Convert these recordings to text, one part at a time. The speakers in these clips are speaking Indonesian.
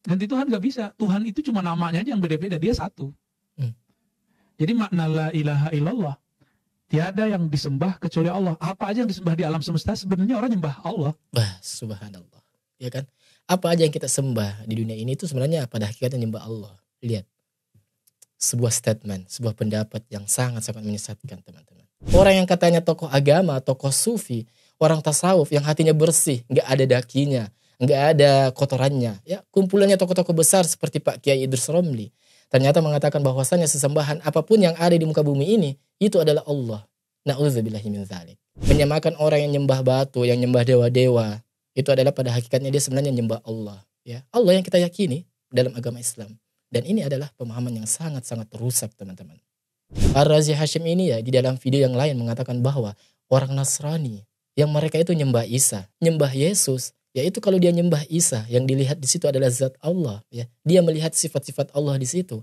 Ganti Tuhan nggak bisa. Tuhan itu cuma namanya aja yang beda-beda. Dia satu. Jadi makna la ilaha illallah, tiada yang disembah kecuali Allah. Apa aja yang disembah di alam semesta sebenarnya orang nyembah Allah. Wah, subhanallah. Ya kan? Apa aja yang kita sembah di dunia ini itu sebenarnya pada hakikatnya nyembah Allah. Lihat. Sebuah statement, sebuah pendapat yang sangat-sangat menyesatkan, teman-teman. Orang yang katanya tokoh agama, tokoh sufi, orang tasawuf yang hatinya bersih, nggak ada dakinya, nggak ada kotorannya. Ya, kumpulannya tokoh-tokoh besar seperti Pak Kiai Idrus Romli ternyata mengatakan bahwasannya sesembahan apapun yang ada di muka bumi ini itu adalah Allah. Na'udzubillahi min dzalik. Menyamakan orang yang nyembah batu, yang nyembah dewa-dewa, itu adalah pada hakikatnya dia sebenarnya nyembah Allah. Ya, Allah yang kita yakini dalam agama Islam. Dan ini adalah pemahaman yang sangat-sangat rusak, teman-teman. Ar-Razi Hashim ini ya di dalam video yang lain mengatakan bahwa orang Nasrani yang mereka itu nyembah Isa, nyembah Yesus, yaitu kalau dia nyembah Isa yang dilihat di situ adalah zat Allah, ya. Dia melihat sifat-sifat Allah di situ,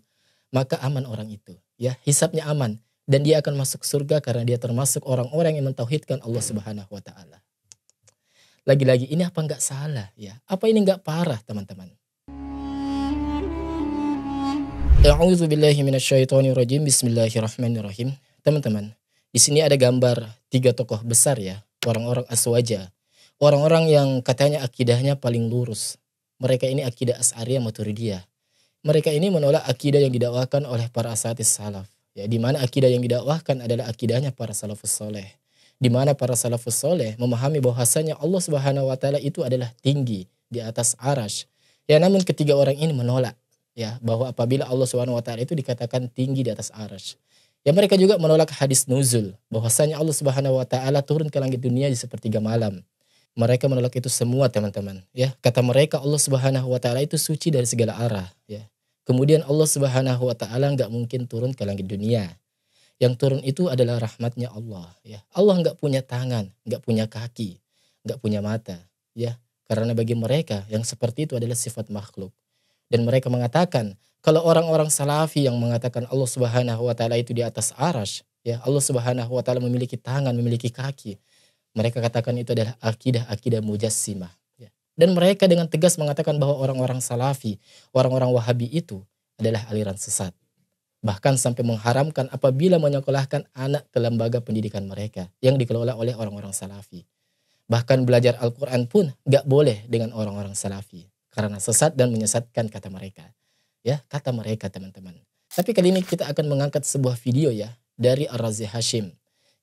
maka aman orang itu, ya. Hisabnya aman dan dia akan masuk surga karena dia termasuk orang-orang yang mentauhidkan Allah Subhanahu wa taala. Lagi-lagi ini apa enggak salah, ya? Apa ini enggak parah, teman-teman? A'udzubillahi minasyaitonirrajim. Bismillahirrahmanirrahim. Teman-teman, di sini ada gambar 3 tokoh besar ya, orang-orang aswaja. Orang-orang yang katanya akidahnya paling lurus. Mereka ini akidah Asy'ariyah Maturidiyah. Mereka ini menolak akidah yang didakwakan oleh para asatis salaf. Ya, di mana akidah yang didakwahkan adalah akidahnya para salafus soleh. Di mana para salafus soleh memahami bahwasanya Allah Subhanahu wa taala itu adalah tinggi di atas arasy. Ya, namun ketiga orang ini menolak ya bahwa apabila Allah Subhanahu wa taala itu dikatakan tinggi di atas arasy. Ya, mereka juga menolak hadis nuzul bahwasanya Allah Subhanahu wa taala turun ke langit dunia di sepertiga malam. Mereka menolak itu semua, teman-teman. Ya, kata mereka Allah Subhanahu wa taala itu suci dari segala arah, ya. Kemudian Allah Subhanahu wa taala enggak mungkin turun ke langit dunia. Yang turun itu adalah rahmatnya Allah, ya. Allah enggak punya tangan, enggak punya kaki, enggak punya mata, ya. Karena bagi mereka yang seperti itu adalah sifat makhluk. Dan mereka mengatakan kalau orang-orang salafi yang mengatakan Allah Subhanahu wa taala itu di atas arasy, ya, Allah Subhanahu wa taala memiliki tangan, memiliki kaki. Mereka katakan itu adalah akidah mujassimah. Ya. Dan mereka dengan tegas mengatakan bahwa orang-orang salafi, orang-orang wahabi itu adalah aliran sesat. Bahkan sampai mengharamkan apabila menyekolahkan anak ke lembaga pendidikan mereka yang dikelola oleh orang-orang salafi. Bahkan belajar Al-Quran pun gak boleh dengan orang-orang salafi. Karena sesat dan menyesatkan kata mereka. Ya, kata mereka, teman-teman. Tapi kali ini kita akan mengangkat sebuah video ya dari Ar-Razi Hashim.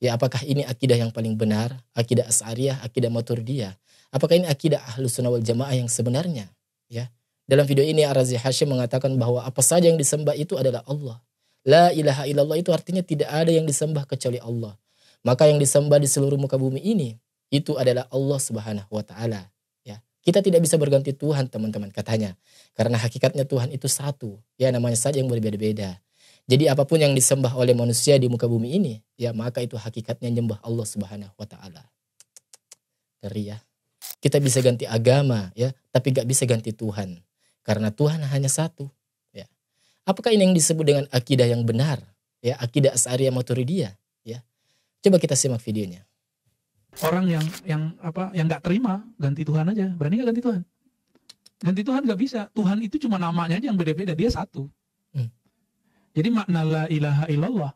Ya, apakah ini akidah yang paling benar? Akidah Asy'ariyah, akidah Maturidiyah? Apakah ini akidah Ahlus Sunnah wal Jamaah yang sebenarnya? Ya. Dalam video ini Ar-Razi Hashim mengatakan bahwa apa saja yang disembah itu adalah Allah. La ilaha illallah itu artinya tidak ada yang disembah kecuali Allah. Maka yang disembah di seluruh muka bumi ini itu adalah Allah Subhanahu wa taala. Ya. Kita tidak bisa berganti Tuhan, teman-teman, katanya. Karena hakikatnya Tuhan itu satu. Ya, namanya saja yang berbeda-beda. Jadi apapun yang disembah oleh manusia di muka bumi ini, ya maka itu hakikatnya nyembah Allah Subhanahu wa taala. Ngeri ya. Kita bisa ganti agama ya, tapi gak bisa ganti Tuhan. Karena Tuhan hanya satu, ya. Apakah ini yang disebut dengan akidah yang benar? Ya, akidah Asy'ariyah Maturidiyah, ya. Coba kita simak videonya. Orang yang gak terima ganti Tuhan aja, berani gak ganti Tuhan? Ganti Tuhan gak bisa. Tuhan itu cuma namanya aja yang beda-beda, dia satu. Jadi makna la ilaha illallah,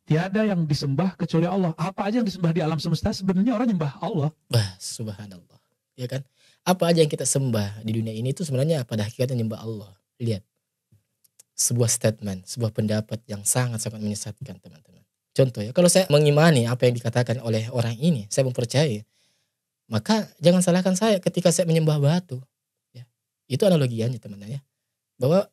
tiada yang disembah kecuali Allah. Apa aja yang disembah di alam semesta sebenarnya orang nyembah Allah. Wah, subhanallah. Ya kan? Apa aja yang kita sembah di dunia ini itu sebenarnya pada hakikatnya nyembah Allah. Lihat. Sebuah statement, sebuah pendapat yang sangat-sangat menyesatkan, teman-teman. Contoh ya, kalau saya mengimani apa yang dikatakan oleh orang ini, saya mempercayai, maka jangan salahkan saya ketika saya menyembah batu. Ya. Itu analogianya, teman-teman ya. Bahwa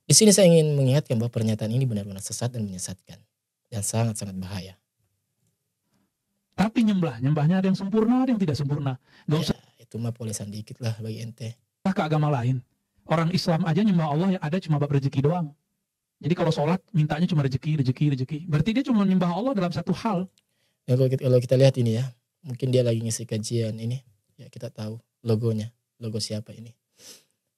di sini saya ingin mengingatkan bahwa pernyataan ini benar-benar sesat dan menyesatkan dan sangat-sangat bahaya. Tapi nyembahnya ada yang sempurna, ada yang tidak sempurna. Gak usah itu mah polesan dikit lah bagi ente. Ke agama lain. Orang Islam aja nyembah Allah yang ada cuma bab rezeki doang. Jadi kalau sholat mintanya cuma rezeki. Berarti dia cuma nyembah Allah dalam satu hal. Ya, kalau kita lihat ini ya, mungkin dia lagi ngisi kajian ini. Ya, kita tahu logonya, logo siapa ini.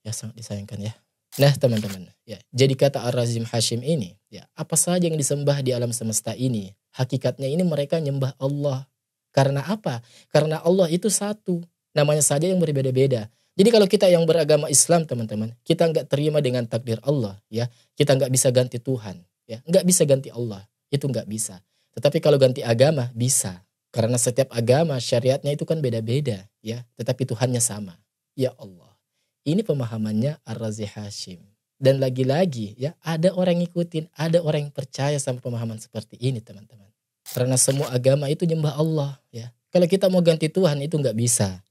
Ya, sangat disayangkan ya. Nah, teman-teman, ya, jadi kata Ar-Razi Hashim ini, ya, apa saja yang disembah di alam semesta ini, hakikatnya ini mereka nyembah Allah. Karena apa? Karena Allah itu satu, namanya saja yang berbeda-beda. Jadi kalau kita yang beragama Islam teman-teman, kita nggak terima dengan takdir Allah ya. Kita nggak bisa ganti Tuhan ya. Nggak bisa ganti Allah. Itu nggak bisa. Tetapi kalau ganti agama bisa. Karena setiap agama syariatnya itu kan beda-beda ya. Tetapi Tuhannya sama. Ya Allah. Ini pemahamannya Ar-Razi Hashim. Dan lagi-lagi ya ada orang ngikutin, ada orang yang percaya sama pemahaman seperti ini teman-teman. Karena semua agama itu nyembah Allah ya. Kalau kita mau ganti Tuhan itu nggak bisa.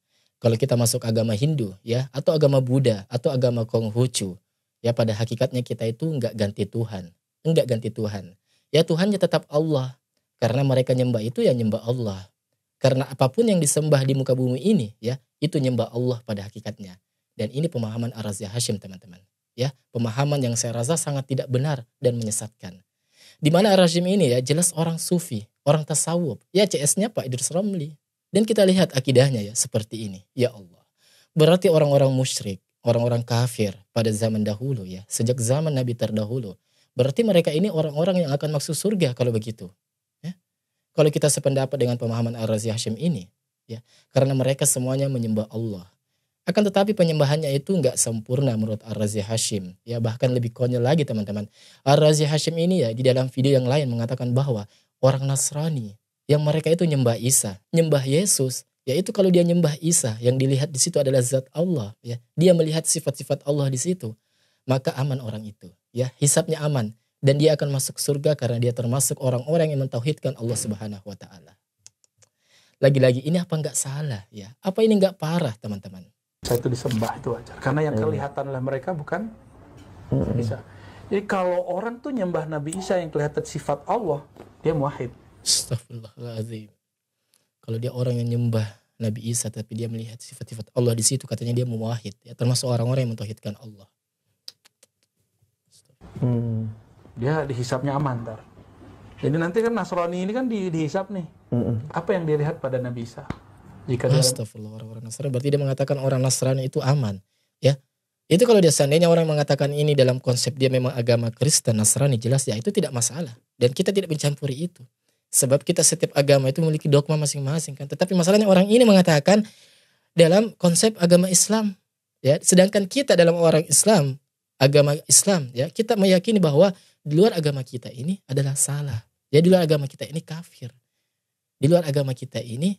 Kalau kita masuk agama Hindu ya atau agama Buddha atau agama Konghucu ya pada hakikatnya kita itu enggak ganti Tuhan. Enggak ganti Tuhan. Ya Tuhannya tetap Allah. Karena mereka nyembah itu ya nyembah Allah. Karena apapun yang disembah di muka bumi ini ya itu nyembah Allah pada hakikatnya. Dan ini pemahaman Ar-Razi Hashim teman-teman. Ya, pemahaman yang saya rasa sangat tidak benar dan menyesatkan. Di mana Ar-Razi ini ya jelas orang sufi, orang tasawuf. Ya CS-nya Pak Idrus Ramli. Dan kita lihat akidahnya ya seperti ini. Ya Allah. Berarti orang-orang musyrik, orang-orang kafir pada zaman dahulu ya. Sejak zaman Nabi terdahulu. Berarti mereka ini orang-orang yang akan masuk surga kalau begitu. Ya. Kalau kita sependapat dengan pemahaman Ar-Razi Hashim ini. Ya. Karena mereka semuanya menyembah Allah. Akan tetapi penyembahannya itu nggak sempurna menurut Ar-Razi Hashim. Ya, bahkan lebih konyol lagi teman-teman. Ar-Razi Hashim ini ya di dalam video yang lain mengatakan bahwa orang Nasrani yang mereka itu nyembah Isa, nyembah Yesus, yaitu kalau dia nyembah Isa, yang dilihat di situ adalah zat Allah, ya. Dia melihat sifat-sifat Allah di situ, maka aman orang itu, ya. Hisabnya aman dan dia akan masuk surga karena dia termasuk orang-orang yang mentauhidkan Allah Subhanahu wa taala. Lagi-lagi ini apa enggak salah, ya? Apa ini enggak parah, teman-teman? Itu disembah itu wajar. Karena yang kelihatan oleh mereka bukan Isa. Jadi kalau orang tuh nyembah Nabi Isa yang kelihatan sifat Allah, dia muwahhid. Astagfirullahaladzim. Kalau dia orang yang nyembah Nabi Isa tapi dia melihat sifat-sifat Allah di situ, katanya dia muwahhid, ya, termasuk orang-orang yang mentauhidkan Allah. Dia dihisapnya aman ntar. Jadi nanti kan Nasrani ini kan dihisap nih. Apa yang dilihat pada Nabi Isa? Jika Astagfirullah, orang-orang Nasrani berarti dia mengatakan orang Nasrani itu aman, ya. Itu kalau dia seandainya orang mengatakan ini dalam konsep dia memang agama Kristen, Nasrani, jelas ya itu tidak masalah. Dan kita tidak mencampuri itu. Sebab kita setiap agama itu memiliki dogma masing-masing kan. Tetapi masalahnya orang ini mengatakan dalam konsep agama Islam. Ya, sedangkan kita dalam orang Islam, agama Islam, ya, kita meyakini bahwa di luar agama kita ini adalah salah. Ya, di luar agama kita ini kafir. Di luar agama kita ini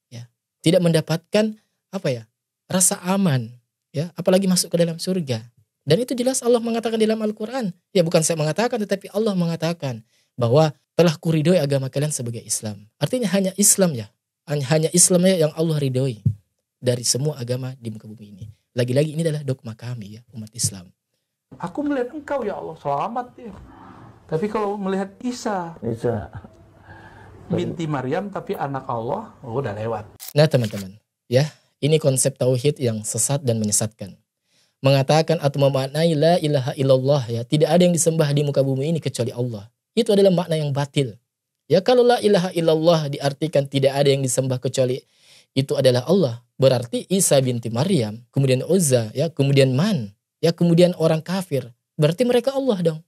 ya tidak mendapatkan apa ya? Rasa aman, ya, apalagi masuk ke dalam surga. Dan itu jelas Allah mengatakan dalam Al-Qur'an. Ya, bukan saya mengatakan tetapi Allah mengatakan bahwa telah kuridoi agama kalian sebagai Islam. Artinya hanya Islam ya. Hanya Islamnya yang Allah ridhoi dari semua agama di muka bumi ini. Lagi-lagi ini adalah dogma kami ya, umat Islam. Aku melihat engkau ya Allah, selamat ya. Tapi kalau melihat Isa binti Maryam tapi anak Allah, udah lewat. Nah teman-teman, ya, ini konsep tauhid yang sesat dan menyesatkan. Mengatakan atau memaknai la ilaha illallah ya, tidak ada yang disembah di muka bumi ini kecuali Allah. Itu adalah makna yang batil. Ya, kalau la ilaha illallah diartikan tidak ada yang disembah kecuali itu adalah Allah. Berarti Isa binti Maryam, kemudian Uzza, ya, kemudian Man, ya, kemudian orang kafir. Berarti mereka Allah dong.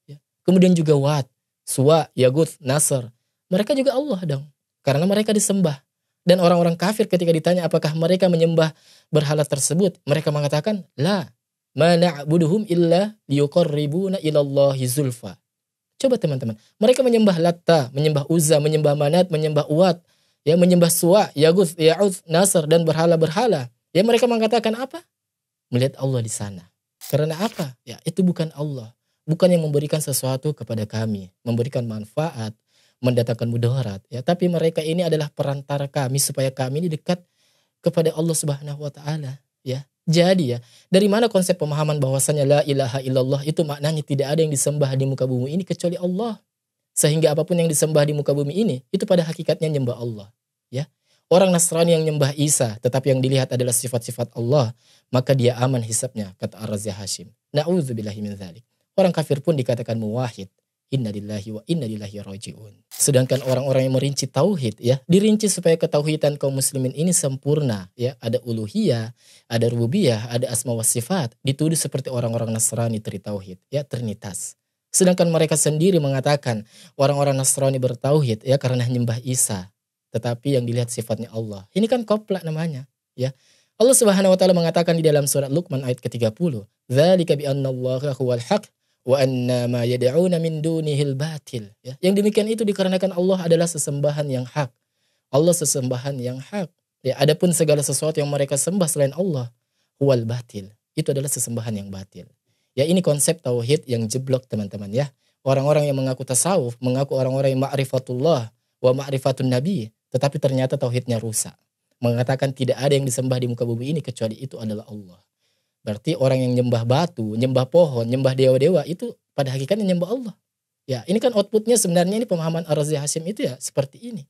Ya. Kemudian juga Wat, Suwa, Yaguth, Nasr. Mereka juga Allah dong. Karena mereka disembah. Dan orang-orang kafir ketika ditanya apakah mereka menyembah berhala tersebut, mereka mengatakan, la, ma na'buduhum illa liyuqarribuna ilallahi zulfa. Coba teman-teman, mereka menyembah Latta, menyembah Uzza, menyembah Manat, menyembah Uwat, ya, menyembah Suwa, Yaguth, Ya'uth, Nasr, dan berhala-berhala. Ya, mereka mengatakan apa? Melihat Allah di sana. Karena apa? Ya, itu bukan Allah. Bukan yang memberikan sesuatu kepada kami, memberikan manfaat, mendatangkan mudarat. Ya, tapi mereka ini adalah perantara kami supaya kami ini dekat kepada Allah Subhanahu wa taala, ya. Jadi ya, dari mana konsep pemahaman bahwasanya la ilaha illallah itu maknanya tidak ada yang disembah di muka bumi ini kecuali Allah. Sehingga apapun yang disembah di muka bumi ini itu pada hakikatnya nyembah Allah, ya. Orang Nasrani yang nyembah Isa tetapi yang dilihat adalah sifat-sifat Allah, maka dia aman hisabnya, kata Ar-Razi Hashim. Na'udzubillahi min dzalik. Orang kafir pun dikatakan muwahhid. Innalillahi wa innalillahi raji'un. Sedangkan orang-orang yang merinci tauhid, ya, dirinci supaya ketauhidan kaum muslimin ini sempurna, ya, ada uluhiyah, ada rububiyah, ada asma wa sifat, dituduh seperti orang-orang Nasrani tauhid, ya, trinitas. Sedangkan mereka sendiri mengatakan orang-orang Nasrani bertauhid, ya, karena nyembah Isa, tetapi yang dilihat sifatnya Allah. Ini kan koplak namanya, ya. Allah Subhanahu wa taala mengatakan di dalam surat Luqman ayat ke-30, "Dzalika bi annallaha huwal haq wa anna ma yad'una min dunihil batil." Ya, yang demikian itu dikarenakan Allah adalah sesembahan yang hak. Allah sesembahan yang hak. Ya, adapun segala sesuatu yang mereka sembah selain Allah, huwal batil. Itu adalah sesembahan yang batil. Ya, ini konsep tauhid yang jeblok, teman-teman ya. Orang-orang yang mengaku tasawuf, mengaku orang-orang yang ma'rifatullah wa ma'rifatun nabi, tetapi ternyata tauhidnya rusak. Mengatakan tidak ada yang disembah di muka bumi ini kecuali itu adalah Allah. Berarti orang yang nyembah batu, nyembah pohon, nyembah dewa-dewa itu pada hakikatnya nyembah Allah. Ya, ini kan outputnya sebenarnya ini pemahaman Ar-Razi Hashim itu ya seperti ini.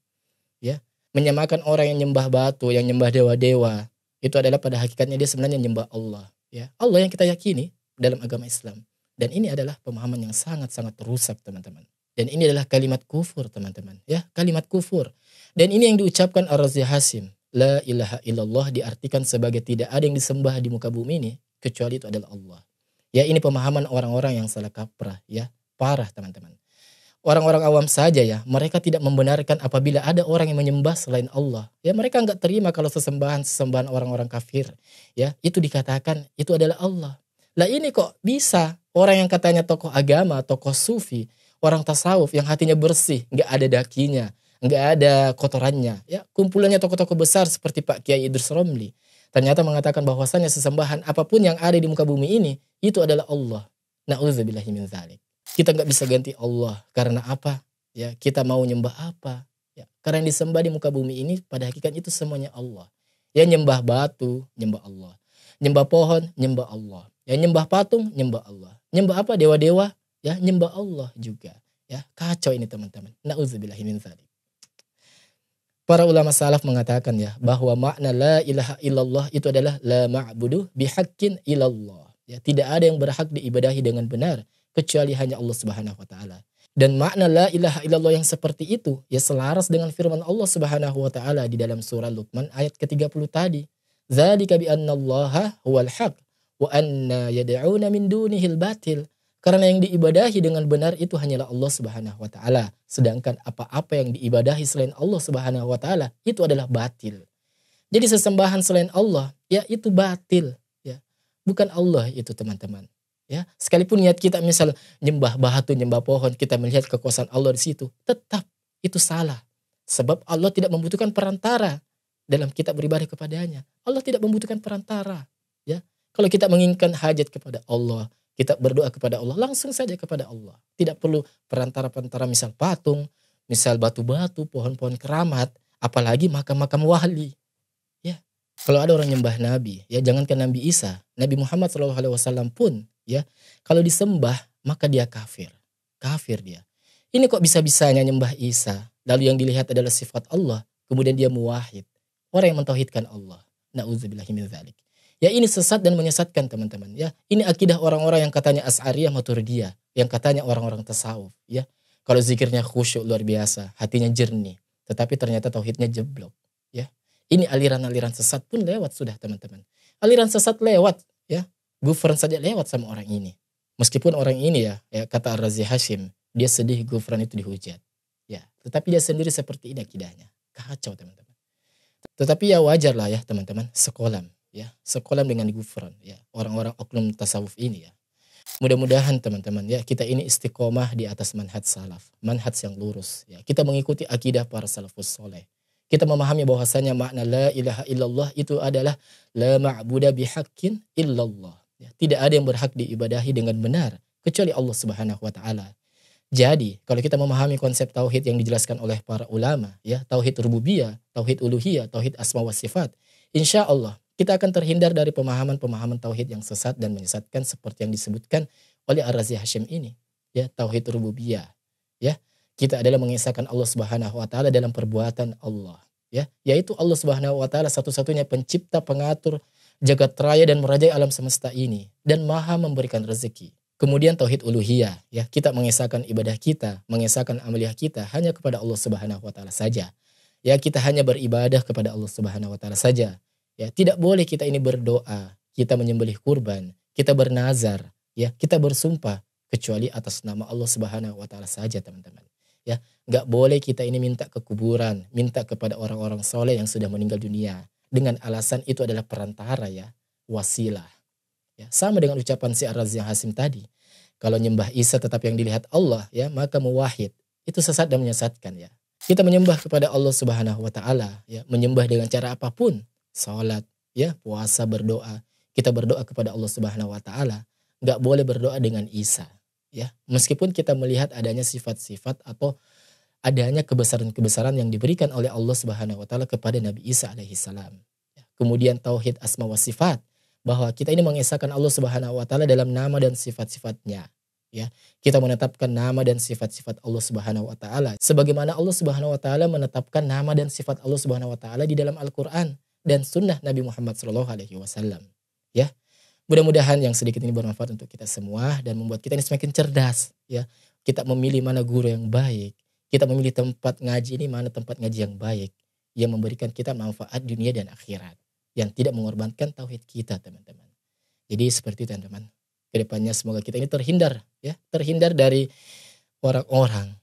Ya, menyamakan orang yang nyembah batu, yang nyembah dewa-dewa, itu adalah pada hakikatnya dia sebenarnya nyembah Allah. Ya, Allah yang kita yakini dalam agama Islam. Dan ini adalah pemahaman yang sangat-sangat rusak, teman-teman. Dan ini adalah kalimat kufur, teman-teman. Ya, kalimat kufur. Dan ini yang diucapkan Ar-Razi Hashim. La ilaha illallah diartikan sebagai tidak ada yang disembah di muka bumi ini kecuali itu adalah Allah. Ya, ini pemahaman orang-orang yang salah kaprah, ya. Parah, teman-teman. Orang-orang awam saja ya, mereka tidak membenarkan apabila ada orang yang menyembah selain Allah. Ya, mereka nggak terima kalau sesembahan orang-orang kafir. Ya, itu dikatakan itu adalah Allah. Lah ini kok bisa orang yang katanya tokoh agama, tokoh sufi, orang tasawuf yang hatinya bersih, nggak ada dakinya, nggak ada kotorannya. Ya, kumpulannya tokoh-tokoh besar seperti Pak Kiai Idrus Romli ternyata mengatakan bahwasannya sesembahan apapun yang ada di muka bumi ini itu adalah Allah. Na'udzubillahi min dzalik. Kita nggak bisa ganti Allah karena apa? Ya, kita mau nyembah apa? Ya, karena yang disembah di muka bumi ini pada hakikat itu semuanya Allah. Ya, nyembah batu, nyembah Allah. Nyembah pohon, nyembah Allah. Ya, nyembah patung, nyembah Allah. Nyembah apa? Dewa-dewa, ya, nyembah Allah juga. Ya, kacau ini teman-teman. Na'udzubillahi min dzalik. Para ulama salaf mengatakan ya bahwa makna la ilaha illallah itu adalah la ma'budu bihaqqin illallah. Ya, tidak ada yang berhak diibadahi dengan benar kecuali hanya Allah Subhanahu wa taala. Dan makna la ilaha illallah yang seperti itu ya selaras dengan firman Allah Subhanahu wa taala di dalam surah Luqman ayat ke-30 tadi. Dzalika bi annallaha huwal haq wa anna yad'una min dunihil batil. Karena yang diibadahi dengan benar itu hanyalah Allah Subhanahu wa taala. Sedangkan apa-apa yang diibadahi selain Allah Subhanahu wa taala itu adalah batil. Jadi sesembahan selain Allah ya itu batil, ya. Bukan Allah itu, teman-teman. Ya, sekalipun niat kita misal nyembah batu, nyembah pohon, kita melihat kekuasaan Allah di situ, tetap itu salah. Sebab Allah tidak membutuhkan perantara dalam kita beribadah kepadanya. Allah tidak membutuhkan perantara, ya. Kalau kita menginginkan hajat kepada Allah, kita berdoa kepada Allah, langsung saja kepada Allah. Tidak perlu perantara-perantara misal patung, misal batu-batu, pohon-pohon keramat, apalagi makam-makam wali. Ya. Kalau ada orang nyembah Nabi, ya jangankan Nabi Isa, Nabi Muhammad SAW pun, ya, kalau disembah maka dia kafir. Kafir dia. Ini kok bisa-bisanya nyembah Isa, lalu yang dilihat adalah sifat Allah, kemudian dia muwahhid. Orang yang mentauhidkan Allah. Na'udzubillahi min dzalik. Ya, ini sesat dan menyesatkan, teman-teman. Ya, ini akidah orang-orang yang katanya Asy'ariyah Maturidiyah, yang katanya orang-orang tasawuf. Ya, kalau zikirnya khusyuk luar biasa, hatinya jernih, tetapi ternyata tauhidnya jeblok. Ya, ini aliran-aliran sesat pun lewat sudah, teman-teman. Aliran sesat lewat, ya, Gufron saja lewat sama orang ini. Meskipun orang ini ya kata Ar-Razi Hashim, dia sedih Gufron itu dihujat. Ya, tetapi dia sendiri seperti ini akidahnya. Kacau, teman-teman. Tetapi ya wajar lah ya, teman-teman, sekolah. Ya, sekolah dengan Gufron, ya, orang-orang oknum tasawuf ini ya. Mudah-mudahan teman-teman ya kita ini istiqomah di atas manhaj salaf, manhaj yang lurus ya. Kita mengikuti akidah para salafus soleh. Kita memahami bahwasanya makna la ilaha illallah itu adalah la ma'buda bihaqqin illallah. Ya, tidak ada yang berhak diibadahi dengan benar kecuali Allah Subhanahu wa taala. Jadi, kalau kita memahami konsep tauhid yang dijelaskan oleh para ulama, ya, tauhid rububiyah, tauhid uluhiyah, tauhid asma wa sifat, insya Allah kita akan terhindar dari pemahaman-pemahaman tauhid yang sesat dan menyesatkan seperti yang disebutkan oleh Ar-Razi Hashim ini. Ya, tauhid rububiyah. Ya, kita adalah mengisahkan Allah Subhanahu wa taala dalam perbuatan Allah. Ya, yaitu Allah Subhanahu wa taala satu-satunya pencipta, pengatur jagat raya dan merajai alam semesta ini dan maha memberikan rezeki. Kemudian tauhid uluhiyah, ya, kita mengisahkan ibadah kita, mengisahkan amaliyah kita hanya kepada Allah Subhanahu wa taala saja. Ya, kita hanya beribadah kepada Allah Subhanahu wa taala saja. Ya, tidak boleh kita ini berdoa, kita menyembelih kurban, kita bernazar, ya, kita bersumpah kecuali atas nama Allah Subhanahu wa taala saja, teman-teman. Ya, enggak boleh kita ini minta ke kuburan, minta kepada orang-orang soleh yang sudah meninggal dunia. dengan alasan itu adalah perantara ya, wasilah. Ya, sama dengan ucapan si Ar-Razi yang Hasim tadi. Kalau nyembah Isa tetapi yang dilihat Allah ya, maka muwahhid. Itu sesat dan menyesatkan ya. Kita menyembah kepada Allah Subhanahu wa taala ya, menyembah dengan cara apapun, salat, ya, puasa, berdoa. Kita berdoa kepada Allah Subhanahu wa taala, enggak boleh berdoa dengan Isa ya. Meskipun kita melihat adanya sifat-sifat atau adanya kebesaran-kebesaran yang diberikan oleh Allah Subhanahu wa taala kepada Nabi Isa alaihi salam. Kemudian tauhid asma wa sifat, bahwa kita ini mengesahkan Allah Subhanahu wa taala dalam nama dan sifat-sifatnya. Ya, kita menetapkan nama dan sifat-sifat Allah Subhanahu wa taala sebagaimana Allah Subhanahu wa taala menetapkan nama dan sifat Allah Subhanahu wa taala di dalam Al-Qur'an dan sunnah Nabi Muhammad sallallahu alaihi wasallam. Ya. Mudah-mudahan yang sedikit ini bermanfaat untuk kita semua dan membuat kita ini semakin cerdas ya. Kita memilih mana guru yang baik. Kita memilih tempat ngaji ini mana tempat ngaji yang baik, yang memberikan kita manfaat dunia dan akhirat, yang tidak mengorbankan tauhid kita, teman-teman. Jadi seperti itu, teman-teman. Kedepannya semoga kita ini terhindar ya, terhindar dari orang-orang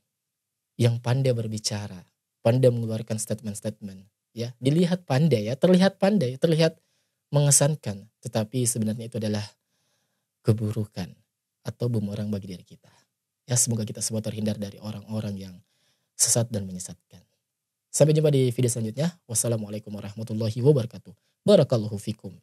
yang pandai berbicara, pandai mengeluarkan statement-statement ya. Dilihat pandai ya, terlihat pandai, terlihat mengesankan, tetapi sebenarnya itu adalah keburukan atau bumerang bagi diri kita. Ya, semoga kita semua terhindar dari orang-orang yang sesat dan menyesatkan. Sampai jumpa di video selanjutnya. Wassalamualaikum warahmatullahi wabarakatuh. Barakallahu fikum.